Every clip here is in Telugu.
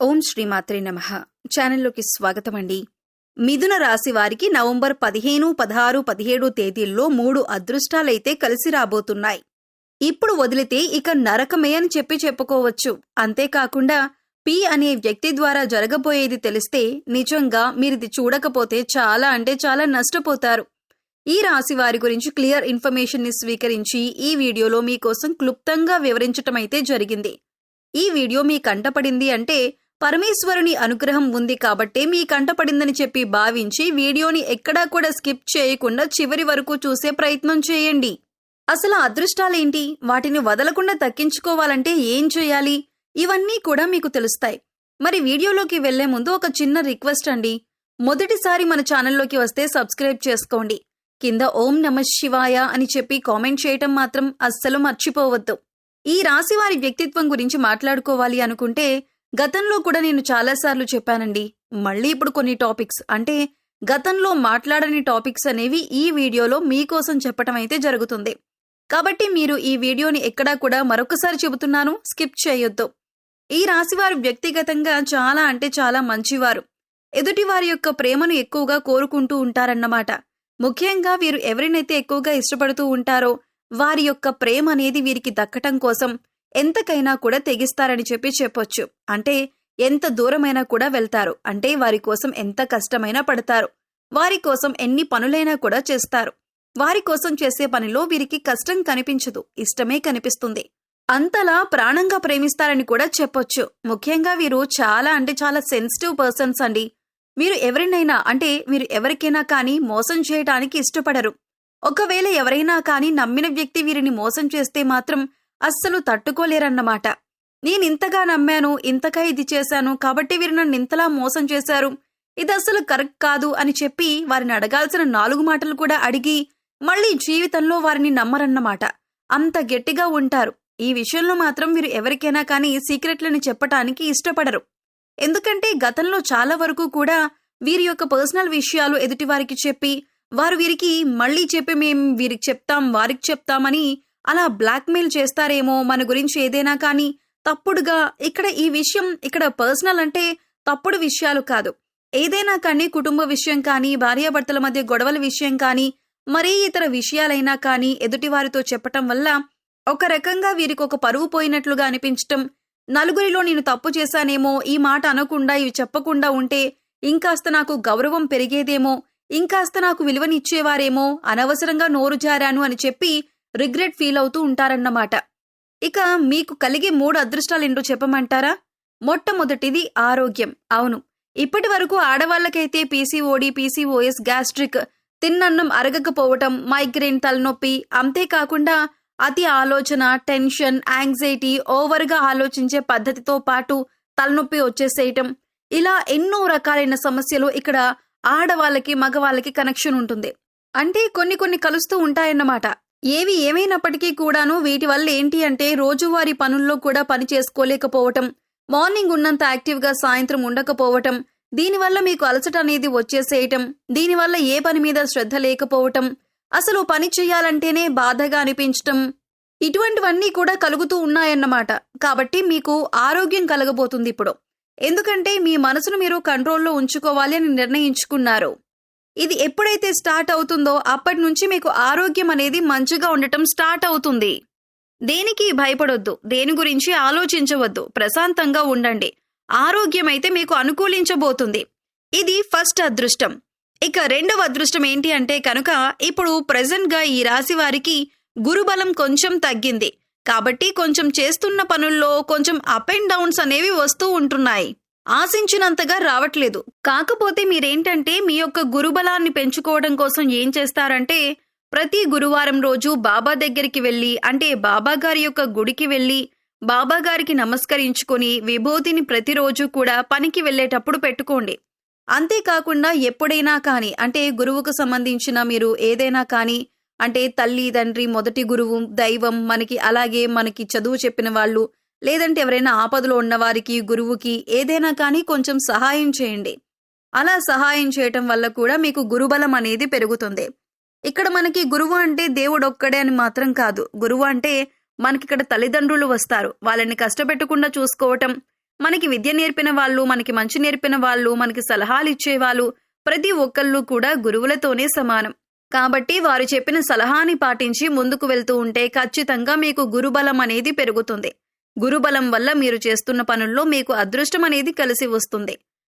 ఓం శ్రీమాత్రే నమః. ఛానల్లోకి స్వాగతం అండి. మిథున రాశి వారికి నవంబర్ 15, 16, 17 తేదీల్లో 3 అదృష్టాలైతే కలిసి రాబోతున్నాయి. ఇప్పుడు వదిలితే ఇక నరకమే అని చెప్పుకోవచ్చు. అంతేకాకుండా పి అనే వ్యక్తి ద్వారా జరగబోయేది తెలిస్తే నిజంగా మీరిది చూడకపోతే చాలా నష్టపోతారు. ఈ రాశి వారి గురించి క్లియర్ ఇన్ఫర్మేషన్ ని స్వీకరించి ఈ వీడియోలో మీకోసం క్లుప్తంగా వివరించటం అయితే జరిగింది. ఈ వీడియో మీ కంటపడింది అంటే పరమేశ్వరుని అనుగ్రహం ఉంది కాబట్టే మీ కంటపడిందని చెప్పి భావించి వీడియోని ఎక్కడా కూడా స్కిప్ చేయకుండా చివరి వరకు చూసే ప్రయత్నం చేయండి. అసలు అదృష్టాలేంటి, వాటిని వదలకుండా దక్కించుకోవాలంటే ఏం చేయాలి, ఇవన్నీ కూడా మీకు తెలుస్తాయి. మరి వీడియోలోకి వెళ్లే ముందు ఒక చిన్న రిక్వెస్ట్ అండి. మొదటిసారి మన ఛానల్లోకి వస్తే సబ్స్క్రైబ్ చేసుకోండి. కింద ఓం నమః శివాయ అని చెప్పి కామెంట్ చేయటం మాత్రం అస్సలు మర్చిపోవద్దు. ఈ రాశి వారి వ్యక్తిత్వం గురించి మాట్లాడుకోవాలి అనుకుంటే గతంలో కూడా నేను చాలాసార్లు చెప్పానండి. మళ్ళీ ఇప్పుడు కొన్ని టాపిక్స్ అంటే గతంలో మాట్లాడని టాపిక్స్ అనేవి ఈ వీడియోలో మీకోసం చెప్పటం అయితే జరుగుతుంది. కాబట్టి మీరు ఈ వీడియోని ఎక్కడా కూడా మరొకసారి చెబుతున్నాను, స్కిప్ చేయొద్దు. ఈ రాశివారు వ్యక్తిగతంగా చాలా మంచివారు. ఎదుటి వారి యొక్క ప్రేమను ఎక్కువగా కోరుకుంటూ ఉంటారన్నమాట. ముఖ్యంగా వీరు ఎవరినైతే ఎక్కువగా ఇష్టపడుతూ ఉంటారో వారి యొక్క ప్రేమ అనేది వీరికి దక్కటం కోసం ఎంతకైనా కూడా తెగిస్తారని చెప్పొచ్చు. అంటే ఎంత దూరమైనా కూడా వెళ్తారు. అంటే వారి కోసం ఎంత కష్టమైనా పడతారు. వారి కోసం ఎన్ని పనులైనా కూడా చేస్తారు. వారి కోసం చేసే పనిలో వీరికి కష్టం కనిపించదు, ఇష్టమే కనిపిస్తుంది. అంతలా ప్రాణంగా ప్రేమిస్తారని కూడా చెప్పొచ్చు. ముఖ్యంగా వీరు చాలా సెన్సిటివ్ పర్సన్స్ అండి. మీరు ఎవరినైనా మీరు ఎవరికైనా కానీ మోసం చేయటానికి ఇష్టపడరు. ఒకవేళ ఎవరైనా కానీ నమ్మిన వ్యక్తి వీరిని మోసం చేస్తే మాత్రం అస్సలు తట్టుకోలేరన్నమాట. నేనింతగా నమ్మాను, ఇంతగా ఇది చేశాను కాబట్టి వీరు నన్ను ఇంతలా మోసం చేశారు, ఇది అస్సలు కరెక్ట్ కాదు అని చెప్పి వారిని అడగాల్సిన 4 మాటలు కూడా అడిగి మళ్ళీ జీవితంలో వారిని నమ్మరన్నమాట. అంత గట్టిగా ఉంటారు. ఈ విషయంలో మాత్రం వీరు ఎవరికైనా కానీ సీక్రెట్లని చెప్పటానికి ఇష్టపడరు. ఎందుకంటే గతంలో చాలా వరకు కూడా వీరి యొక్క పర్సనల్ విషయాలు ఎదుటి వారికి చెప్పి వారు వీరికి మళ్ళీ చెప్పి మేం వీరికి చెప్తాం వారికి చెప్తామని అలా బ్లాక్మెయిల్ చేస్తారేమో మన గురించి ఏదైనా కానీ తప్పుడుగా. ఈ విషయం ఇక్కడ పర్సనల్ అంటే తప్పుడు విషయాలు కాదు. ఏదైనా కానీ కుటుంబ విషయం కానీ భార్యాభర్తల మధ్య గొడవల విషయం కానీ మరే ఇతర విషయాలైనా కానీ ఎదుటి వారితో చెప్పటం వల్ల ఒక రకంగా వీరికి ఒక పరువు పోయినట్లుగా అనిపించటం, నలుగురిలో నేను తప్పు చేశానేమో, ఈ మాట అనకుండా ఇవి చెప్పకుండా ఉంటే ఇంకాస్త నాకు గౌరవం పెరిగేదేమో, ఇంకాస్త నాకు విలువనిచ్చేవారేమో, అనవసరంగా నోరు జారాను అని చెప్పి రిగ్రెట్ ఫీల్ అవుతూ ఉంటారన్నమాట. ఇక మీకు కలిగే 3 అదృష్టాలేంటో చెప్పమంటారా? మొట్టమొదటిది ఆరోగ్యం. అవును, ఇప్పటి వరకు ఆడవాళ్లకైతే పీసీఓడి, పీసీఓఎస్, గ్యాస్ట్రిక్, తిన్నన్నం అరగకపోవటం, మైగ్రేన్, తలనొప్పి, అంతేకాకుండా అతి ఆలోచన, టెన్షన్, యాంగ్జైటీ, ఓవర్గా ఆలోచించే పద్ధతితో పాటు తలనొప్పి వచ్చేసేయటం, ఇలా ఎన్నో రకాలైన సమస్యలు ఇక్కడ ఆడవాళ్ళకి మగవాళ్ళకి కనెక్షన్ ఉంటుంది. అంటే కొన్ని కలుస్తూ ఉంటాయన్నమాట. ఏవి ఏమైనప్పటికీ కూడాను వీటి వల్ల ఏంటి అంటే రోజువారీ పనుల్లో కూడా పని చేసుకోలేకపోవటం, మార్నింగ్ ఉన్నంత యాక్టివ్గా సాయంత్రం ఉండకపోవటం, దీనివల్ల మీకు అలసట అనేది వచ్చేసేయటం, దీనివల్ల ఏ పని మీద శ్రద్ధ లేకపోవటం, అసలు పని చేయాలంటేనే బాధగా అనిపించటం, ఇటువంటివన్నీ కూడా కలుగుతూ ఉన్నాయన్నమాట. కాబట్టి మీకు ఆరోగ్యం కలగబోతుంది ఇప్పుడు. ఎందుకంటే మీ మనసును మీరు కంట్రోల్లో ఉంచుకోవాలి అని నిర్ణయించుకున్నారు. ఇది ఎప్పుడైతే స్టార్ట్ అవుతుందో అప్పటి నుంచి మీకు ఆరోగ్యం అనేది మంచిగా ఉండటం స్టార్ట్ అవుతుంది. దేనికి భయపడొద్దు, దేని గురించి ఆలోచించవద్దు, ప్రశాంతంగా ఉండండి. ఆరోగ్యం అయితే మీకు అనుకూలించబోతుంది. ఇది ఫస్ట్ అదృష్టం. ఇక రెండవ అదృష్టం ఏంటి అంటే కనుక ఇప్పుడు ప్రెజెంట్ గా ఈ రాశి వారికి గురుబలం కొంచెం తగ్గింది. కాబట్టి కొంచెం చేస్తున్న పనుల్లో కొంచెం అప్ అండ్ డౌన్స్ అనేవి వస్తూ ఉంటున్నాయి. ఆశించినంతగా రావట్లేదు. కాకపోతే మీరేంటంటే మీ యొక్క గురుబలాన్ని పెంచుకోవడం కోసం ఏం చేస్తారంటే ప్రతి గురువారం రోజు బాబా దగ్గరికి వెళ్ళి బాబా గారి యొక్క గుడికి వెళ్ళి బాబా గారికి నమస్కరించుకొని విభూతిని ప్రతిరోజు కూడా పనికి వెళ్ళేటప్పుడు పెట్టుకోండి. అంతేకాకుండా ఎప్పుడైనా కానీ గురువుకు సంబంధించిన మీరు ఏదైనా కానీ తల్లి తండ్రి మొదటి గురువు దైవం అలాగే మనకి చదువు చెప్పిన వాళ్ళు లేదంటే ఎవరైనా ఆపదలో ఉన్నవారికి గురువుకి ఏదైనా కానీ కొంచెం సహాయం చేయండి. అలా సహాయం చేయటం వల్ల కూడా మీకు గురుబలం అనేది పెరుగుతుంది. ఇక్కడ మనకి గురువు అంటే దేవుడు ఒక్కడే అని మాత్రం కాదు. గురువు అంటే మనకిక్కడ తల్లిదండ్రులు వస్తారు. వాళ్ళని కష్టపెట్టకుండా చూసుకోవటం, మనకి విద్య నేర్పిన వాళ్ళు, మనకి మంచి నేర్పిన వాళ్ళు, మనకి సలహాలు ఇచ్చేవాళ్ళు ప్రతి ఒక్కళ్ళు కూడా గురువులతోనే సమానం. కాబట్టి వారు చెప్పిన సలహాని పాటించి ముందుకు వెళ్తూ ఉంటే ఖచ్చితంగా మీకు గురుబలం అనేది పెరుగుతుంది. గురుబలం వల్ల మీరు చేస్తున్న పనుల్లో మీకు అదృష్టం అనేది కలిసి వస్తుంది.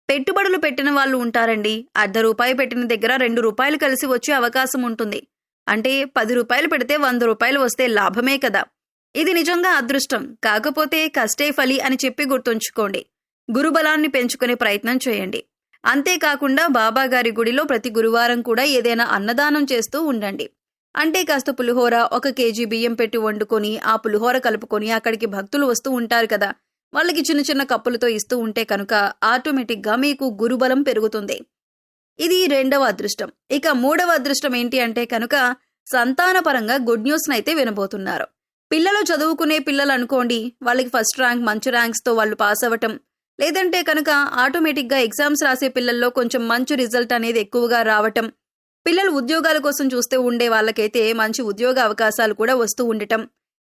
పెట్టుబడులు పెట్టిన వాళ్ళు ఉంటారండి. ₹1 పెట్టిన దగ్గర ₹2 కలిసి వచ్చే అవకాశం ఉంటుంది. అంటే ₹10 పెడితే ₹100 వస్తే లాభమే కదా. ఇది నిజంగా అదృష్టం. కాకపోతే కష్టే ఫలి అని చెప్పి గుర్తుంచుకోండి. గురుబలాన్ని పెంచుకునే ప్రయత్నం చేయండి. అంతేకాకుండా బాబాగారి గుడిలో ప్రతి గురువారం కూడా ఏదైనా అన్నదానం చేస్తూ ఉండండి. అంటే కాస్త పులిహోర, 1 కేజీ బియ్యం పెట్టి వండుకొని ఆ పులిహోర కలుపుకొని అక్కడికి భక్తులు వస్తూ ఉంటారు కదా, వాళ్ళకి చిన్న చిన్న కప్పులతో ఇస్తూ ఉంటే కనుక ఆటోమేటిక్గా మీకు గురుబలం పెరుగుతుంది. ఇది 2వ అదృష్టం. ఇక 3వ అదృష్టం ఏంటి అంటే కనుక సంతానపరంగా గుడ్ న్యూస్ నైతే వినబోతున్నారు. పిల్లలు చదువుకునే పిల్లలు అనుకోండి, వాళ్ళకి ఫస్ట్ ర్యాంక్, మంచి ర్యాంక్స్తో వాళ్ళు పాస్ అవ్వటం, లేదంటే కనుక ఆటోమేటిక్గా ఎగ్జామ్స్ రాసే పిల్లల్లో కొంచెం మంచి రిజల్ట్ అనేది ఎక్కువగా రావటం, పిల్లలు ఉద్యోగాల కోసం చూస్తూ ఉండే వాళ్ళకైతే మంచి ఉద్యోగ అవకాశాలు కూడా వస్తూ ఉండటం,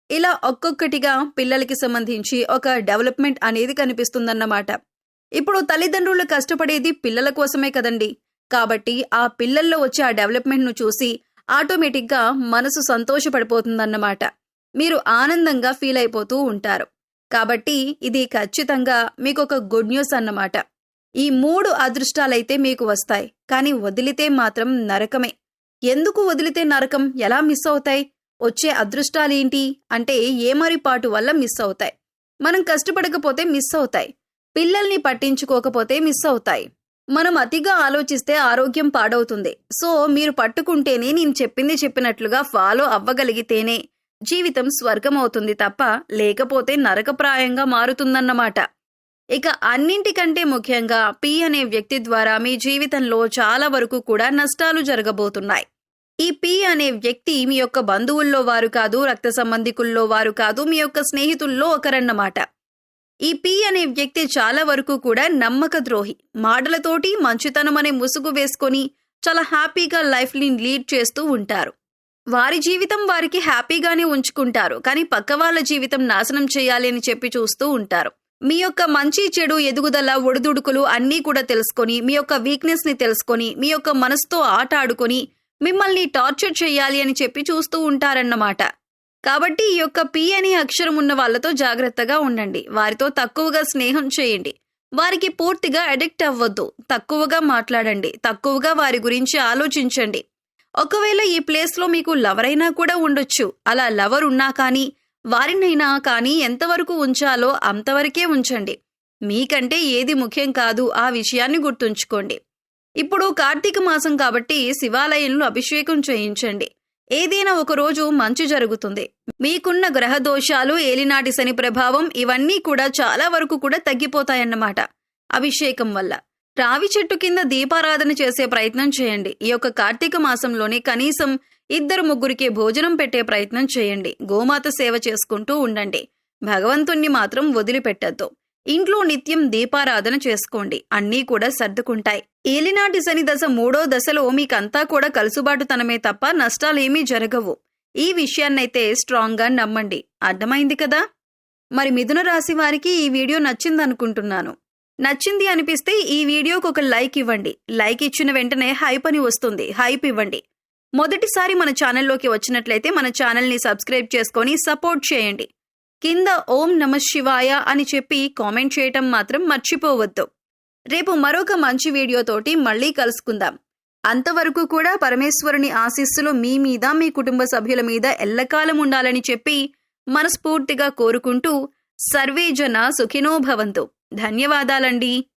ఇలా ఒక్కొక్కటిగా పిల్లలకి సంబంధించి ఒక డెవలప్మెంట్ అనేది కనిపిస్తుందన్నమాట. ఇప్పుడు తల్లిదండ్రులు కష్టపడేది పిల్లల కోసమే కదండి. కాబట్టి ఆ పిల్లల్లో వచ్చే ఆ డెవలప్మెంట్ను చూసి ఆటోమేటిక్గా మనసు సంతోషపడిపోతుందన్నమాట. మీరు ఆనందంగా ఫీల్ అయిపోతూ ఉంటారు. కాబట్టి ఇది ఖచ్చితంగా మీకు ఒక గుడ్ న్యూస్ అన్నమాట. ఈ 3 అదృష్టాలైతే మీకు వస్తాయి. కానీ వదిలితే మాత్రం నరకమే. ఎందుకు వదిలితే నరకం? ఎలా మిస్ అవుతాయి? వచ్చే అదృష్టాలేంటి అంటే ఏమరిపాటు వల్ల మిస్ అవుతాయి. మనం కష్టపడకపోతే మిస్ అవుతాయి. పిల్లల్ని పట్టించుకోకపోతే మిస్ అవుతాయి. మనం అతిగా ఆలోచిస్తే ఆరోగ్యం పాడవుతుంది. సో మీరు పట్టుకుంటేనే, నేను చెప్పింది చెప్పినట్లుగా ఫాలో అవ్వగలిగితేనే జీవితం స్వర్గం అవుతుంది తప్ప లేకపోతే నరకప్రాయంగా మారుతుందన్నమాట. ఇక అన్నింటికంటే ముఖ్యంగా పి అనే వ్యక్తి ద్వారా మీ జీవితంలో చాలా వరకు కూడా నష్టాలు జరగబోతున్నాయి. ఈ పి అనే వ్యక్తి మీ యొక్క బంధువుల్లో వారు కాదు, రక్త సంబంధికుల్లో వారు కాదు, మీ యొక్క స్నేహితుల్లో ఒకరన్నమాట. ఈ పి అనే వ్యక్తి చాలా వరకు కూడా నమ్మక ద్రోహి. మాటలతోటి మంచితనం అనే ముసుగు వేసుకొని చాలా హ్యాపీగా లైఫ్ని లీడ్ చేస్తూ ఉంటారు. వారి జీవితం వారికి హ్యాపీగానే ఉంచుకుంటారు, కానీ పక్క వాళ్ళ జీవితం నాశనం చేయాలి అని చెప్పి చూస్తూ ఉంటారు. మీ యొక్క మంచి చెడు ఎదుగుదల ఒడిదుడుకులు అన్నీ కూడా తెలుసుకొని, మీ యొక్క వీక్నెస్ ని తెలుసుకొని, మీ యొక్క మనసుతో ఆట ఆడుకొని మిమ్మల్ని టార్చర్ చేయాలి అని చెప్పి చూస్తూ ఉంటారన్నమాట. కాబట్టి ఈ యొక్క పి అనే అక్షరం ఉన్న వాళ్ళతో జాగ్రత్తగా ఉండండి. వారితో తక్కువగా స్నేహం చేయండి. వారికి పూర్తిగా అడిక్ట్ అవ్వద్దు. తక్కువగా మాట్లాడండి. తక్కువగా వారి గురించి ఆలోచించండి. ఒకవేళ ఈ ప్లేస్లో మీకు లవర్ అయినా కూడా ఉండొచ్చు. అలా లవర్ ఉన్నా కానీ, వారినైనా కానీ ఎంతవరకు ఉంచాలో అంతవరకే ఉంచండి. మీకంటే ఏది ముఖ్యం కాదు, ఆ విషయాన్ని గుర్తుంచుకోండి. ఇప్పుడు కార్తీక మాసం కాబట్టి శివాలయంలో అభిషేకం చేయించండి. ఏదైనా ఒక రోజు మంచి జరుగుతుంది. మీకున్న గ్రహ దోషాలు, ఏలినాటి శని ప్రభావం ఇవన్నీ కూడా చాలా వరకు కూడా తగ్గిపోతాయన్నమాట అభిషేకం వల్ల. రావి చెట్టు కింద దీపారాధన చేసే ప్రయత్నం చేయండి. ఈ యొక్క కార్తీక మాసంలోనే కనీసం 2-3కి భోజనం పెట్టే ప్రయత్నం చేయండి. గోమాత సేవ చేసుకుంటూ ఉండండి. భగవంతుణ్ణి మాత్రం వదిలిపెట్టద్దు. ఇంట్లో నిత్యం దీపారాధన చేసుకోండి. అన్నీ కూడా సర్దుకుంటాయి. ఏలినాటి శని దశ 3వ దశలో మీకంతా కూడా కలుసుబాటుతనమే తప్ప నష్టాలేమీ జరగవు. ఈ విషయాన్నైతే స్ట్రాంగ్గా నమ్మండి. అర్థమైంది కదా? మరి మిథున రాశి వారికి ఈ వీడియో నచ్చిందనుకుంటున్నాను. నచ్చింది అనిపిస్తే ఈ వీడియోకి ఒక లైక్ ఇవ్వండి. లైక్ ఇచ్చిన వెంటనే హైప్ అని వస్తుంది. హైప్ ఇవ్వండి. మొదటిసారి మన ఛానల్లోకి వచ్చినట్లయితే మన ఛానల్ని సబ్స్క్రైబ్ చేసుకొని సపోర్ట్ చేయండి. కింద ఓం నమః శివాయ అని చెప్పి కామెంట్ చేయటం మాత్రం మర్చిపోవద్దు. రేపు మరొక మంచి వీడియోతోటి మళ్ళీ కలుసుకుందాం. అంతవరకు కూడా పరమేశ్వరుని ఆశీస్సులు మీ మీద, మీ కుటుంబ సభ్యుల మీద ఎల్లకాలం ఉండాలని చెప్పి మనస్ఫూర్తిగా కోరుకుంటూ సర్వే జన సుఖినో భవంతు. ధన్యవాదాలండి.